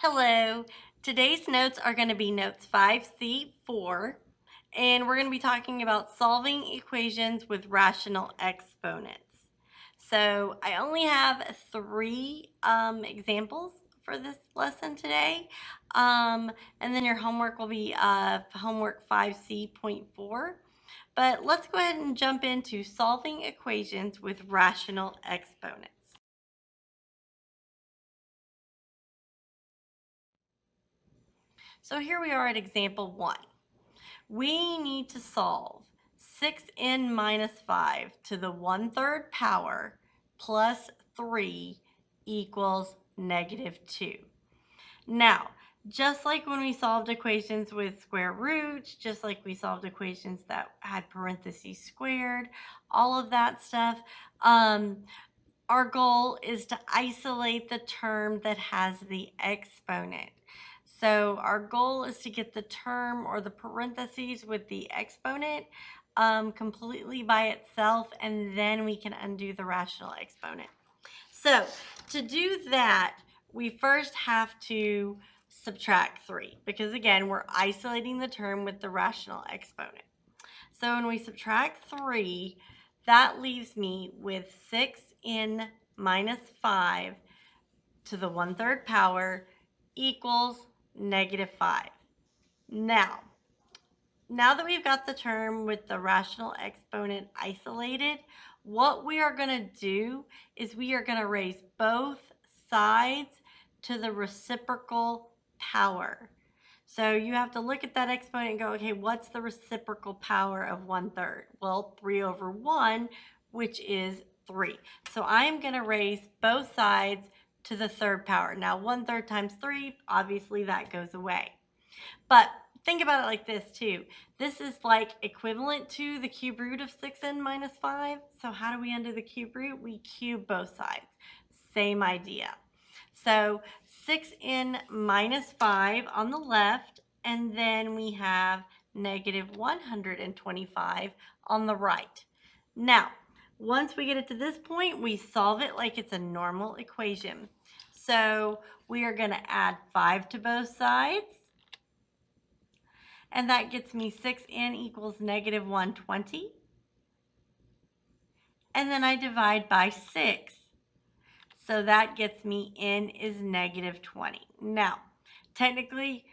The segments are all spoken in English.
Hello. Today's notes are going to be notes 5C4, and we're going to be talking about solving equations with rational exponents. So I only have three examples for this lesson today, and then your homework will be homework 5C.4. But let's go ahead and jump into solving equations with rational exponents. So here we are at example 1. We need to solve 6n minus 5 to the 1/3 power plus 3 equals -2. Now, just like when we solved equations with square roots, just like we solved equations that had parentheses squared, all of that stuff, our goal is to isolate the term that has the exponent. So our goal is to get the term or the parentheses with the exponent completely by itself, and then we can undo the rational exponent. So to do that, we first have to subtract 3 because, again, we're isolating the term with the rational exponent. So when we subtract 3, that leaves me with 6n minus 5 to the 1/3 power equals -5. Now that we've got the term with the rational exponent isolated, what we are going to do is we are going to raise both sides to the reciprocal power. So you have to look at that exponent and go, okay, what's the reciprocal power of 1/3? Well, 3/1, which is 3. So I'm going to raise both sides to the 3rd power. Now, 1/3 times 3, obviously that goes away. But think about it like this too. This is like equivalent to the cube root of 6n minus 5. So how do we undo the cube root? We cube both sides. Same idea. So 6n minus 5 on the left, and then we have -125 on the right. Now, once we get it to this point, we solve it like it's a normal equation. So we are going to add 5 to both sides, and that gets me 6n equals -120. And then I divide by 6. So that gets me n is -20. Now, technically,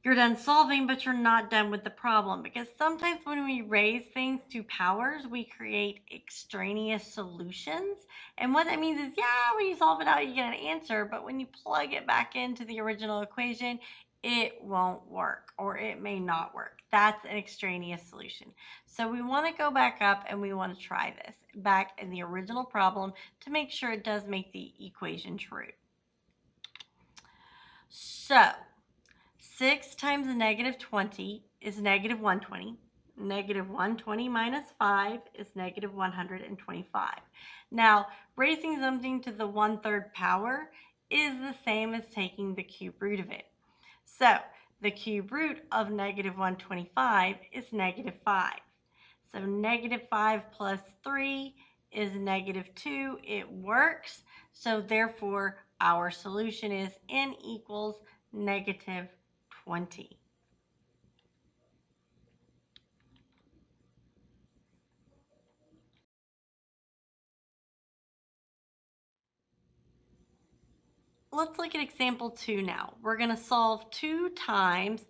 you're done solving, but you're not done with the problem, because sometimes when we raise things to powers, we create extraneous solutions. And what that means is, yeah, when you solve it out, you get an answer, but when you plug it back into the original equation, it won't work, or it may not work. That's an extraneous solution. So we want to go back up and we want to try this back in the original problem to make sure it does make the equation true. So 6 times -20 is -120. -120 minus 5 is -125. Now, raising something to the 1/3 power is the same as taking the cube root of it. So the cube root of -125 is -5. So -5 plus 3 is -2. It works. So therefore, our solution is n equals -20. Let's look at example 2 now. We're going to solve 2 times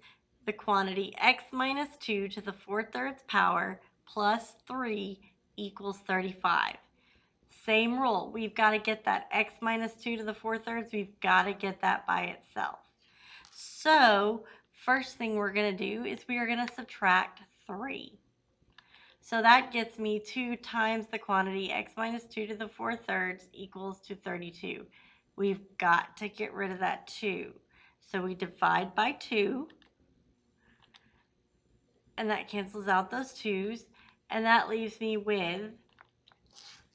the quantity x minus 2 to the 4/3 power plus 3 equals 35. Same rule. We've got to get that x minus 2 to the 4/3. We've got to get that by itself. So first thing we're going to do is we are going to subtract 3. So that gets me 2 times the quantity x minus 2 to the 4/3 equals to 32. We've got to get rid of that 2. So we divide by 2, and that cancels out those 2's, and that leaves me with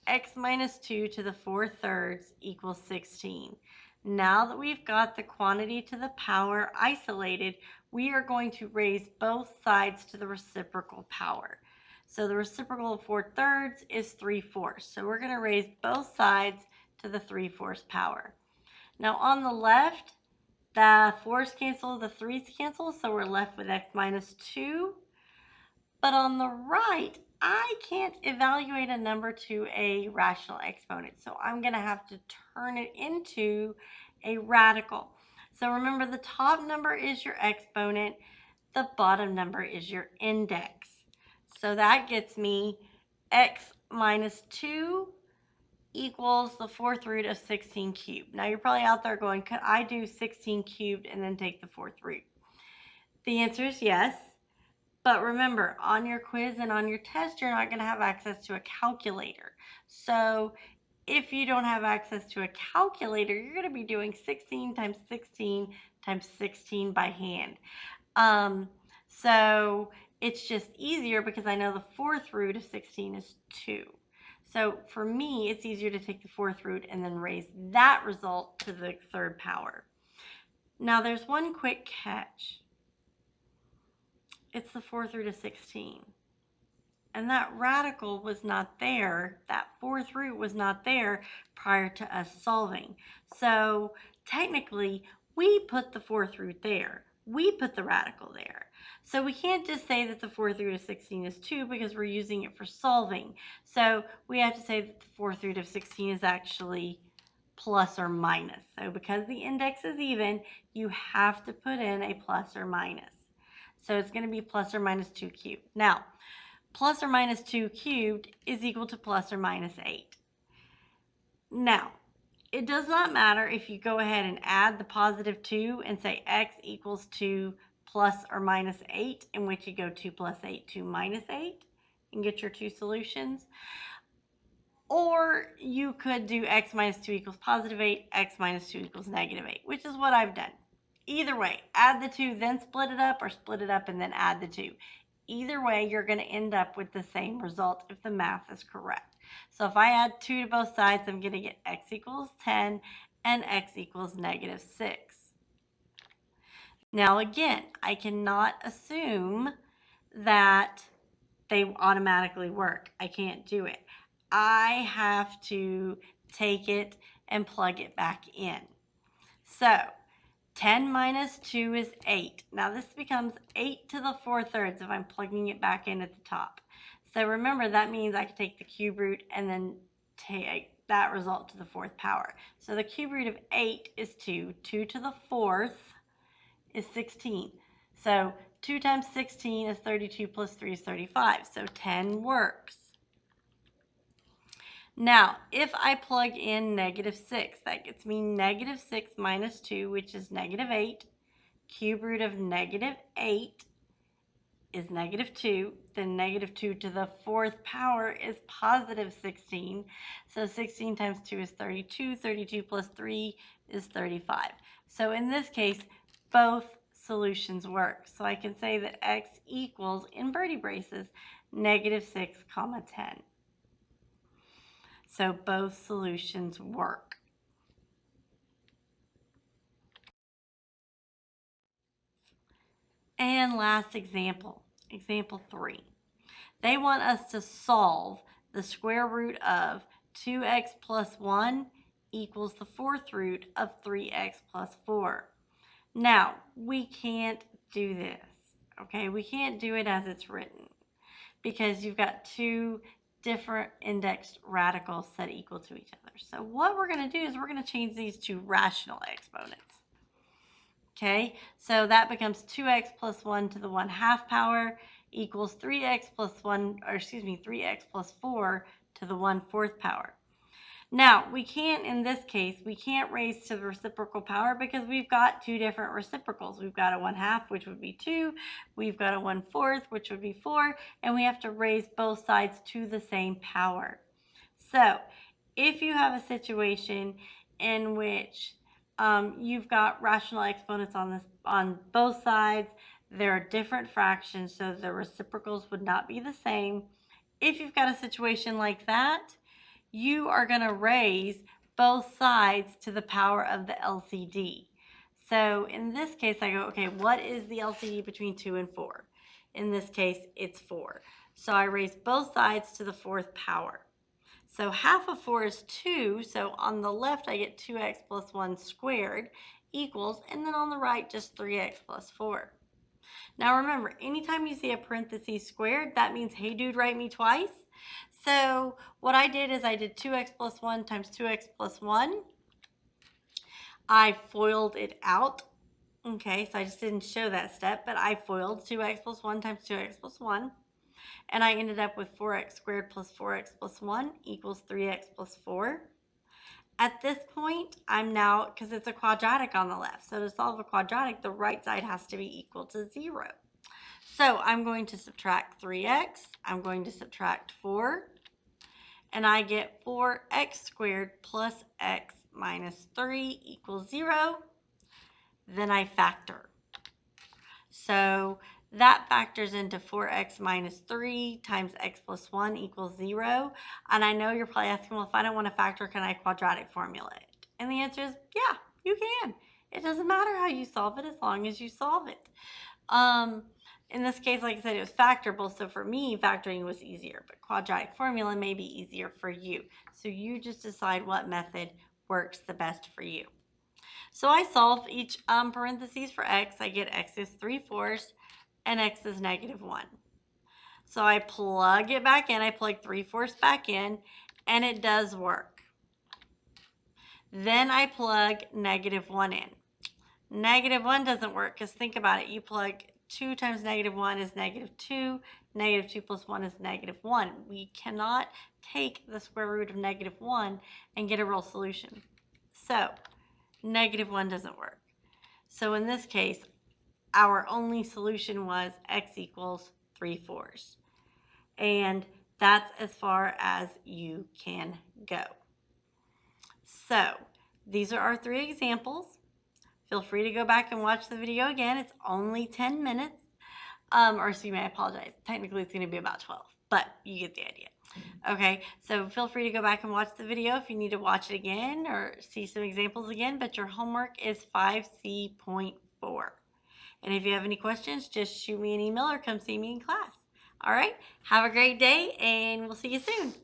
x minus 2 to the 4/3 equals 16. Now that we've got the quantity to the power isolated, we are going to raise both sides to the reciprocal power. So the reciprocal of 4/3 is 3/4. So we're going to raise both sides to the 3/4 power. Now on the left, The 4's cancel, the 3's cancel, so we're left with x minus 2. But on the right, I can't evaluate a number to a rational exponent, so I'm going to have to turn it into a radical. So remember, the top number is your exponent, the bottom number is your index. So that gets me x minus 2 equals the 4th root of 16 cubed. Now you're probably out there going, could I do 16 cubed and then take the 4th root? The answer is yes. But remember, on your quiz and on your test, you're not going to have access to a calculator. So if you don't have access to a calculator, you're going to be doing 16 times 16 times 16 by hand. So it's just easier because I know the 4th root of 16 is 2. So for me, it's easier to take the 4th root and then raise that result to the 3rd power. Now there's one quick catch. It's the 4th root of 16. And that radical was not there, that 4th root was not there prior to us solving. So technically, we put the 4th root there. We put the radical there. So we can't just say that the 4th root of 16 is 2 because we're using it for solving. So we have to say that the 4th root of 16 is actually plus or minus. So because the index is even, you have to put in a plus or minus. So it's going to be plus or minus 2 cubed. Now, plus or minus 2 cubed is equal to plus or minus 8. Now, it does not matter if you go ahead and add the positive 2 and say x equals 2 plus or minus 8, in which you go 2 plus 8, 2 minus 8, and get your two solutions. Or you could do x minus 2 equals positive 8, x minus 2 equals negative 8, which is what I've done. Either way, add the 2, then split it up, or split it up and then add the 2. Either way, you're going to end up with the same result if the math is correct. So if I add 2 to both sides, I'm going to get x equals 10 and x equals negative 6. Now again, I cannot assume that they automatically work. I can't do it. I have to take it and plug it back in. So 10 minus 2 is 8. Now this becomes 8 to the 4/3 if I'm plugging it back in at the top. So remember, that means I can take the cube root and then take that result to the 4th power. So the cube root of 8 is 2. 2 to the 4th is 16. So 2 times 16 is 32 plus 3 is 35. So 10 works. Now, if I plug in negative 6, that gets me negative 6 minus 2, which is negative 8. Cube root of negative 8 is negative 2. Then negative 2 to the 4th power is positive 16. So 16 times 2 is 32. 32 plus 3 is 35. So in this case, both solutions work. So I can say that x equals, in birdie braces, negative 6 comma 10. So both solutions work. And last example, example 3. They want us to solve the square root of 2x plus 1 equals the 4th root of 3x plus 4. Now, we can't do this, okay? We can't do it as it's written because you've got two different indexed radicals set equal to each other. So what we're going to do is we're going to change these to rational exponents. Okay, so that becomes 2x plus 1 to the 1/2 power equals 3x plus 1, or excuse me, 3x plus 4 to the 1/4 power. Now, we can't, in this case, we can't raise to the reciprocal power because we've got two different reciprocals. We've got a 1/2, which would be 2. We've got a 1/4, which would be 4. And we have to raise both sides to the same power. So, if you have a situation in which you've got rational exponents on both sides, there are different fractions, so the reciprocals would not be the same. If you've got a situation like that, you are going to raise both sides to the power of the LCD. So in this case, I go, okay, what is the LCD between 2 and 4? In this case, it's 4. So I raise both sides to the 4th power. So half of 4 is 2. So on the left, I get 2x plus 1 squared equals, and then on the right, just 3x plus 4. Now remember, anytime you see a parentheses squared, that means, hey dude, write me twice. So what I did is I did 2x plus 1 times 2x plus 1. I FOILed it out. Okay, so I just didn't show that step, but I FOILed 2x plus 1 times 2x plus 1. And I ended up with 4x squared plus 4x plus 1 equals 3x plus 4. At this point, I'm now, because it's a quadratic on the left, so to solve a quadratic, the right side has to be equal to 0. So I'm going to subtract 3x, I'm going to subtract 4, and I get 4x squared plus x minus 3 equals 0. Then I factor. So that factors into 4x minus 3 times x plus 1 equals 0. And I know you're probably asking, well, if I don't want to factor, can I quadratic formula it? And the answer is, yeah, you can. It doesn't matter how you solve it as long as you solve it. In this case, like I said, it was factorable. So for me, factoring was easier, but quadratic formula may be easier for you. So you just decide what method works the best for you. So I solve each parentheses for x. I get x is 3/4 and x is -1. So I plug it back in. I plug 3/4 back in, and it does work. Then I plug -1 in. -1 doesn't work because think about it. You plug 2 times -1 is -2. -2 plus 1 is -1. We cannot take the square root of -1 and get a real solution. So -1 doesn't work. So in this case, our only solution was x equals 3/4. And that's as far as you can go. So these are our 3 examples. Feel free to go back and watch the video again. It's only 10 minutes. Or excuse me, I apologize. Technically, it's going to be about 12, but you get the idea. Okay, so feel free to go back and watch the video if you need to watch it again or see some examples again, but your homework is 5C.4. And if you have any questions, just shoot me an email or come see me in class. All right, have a great day, and we'll see you soon.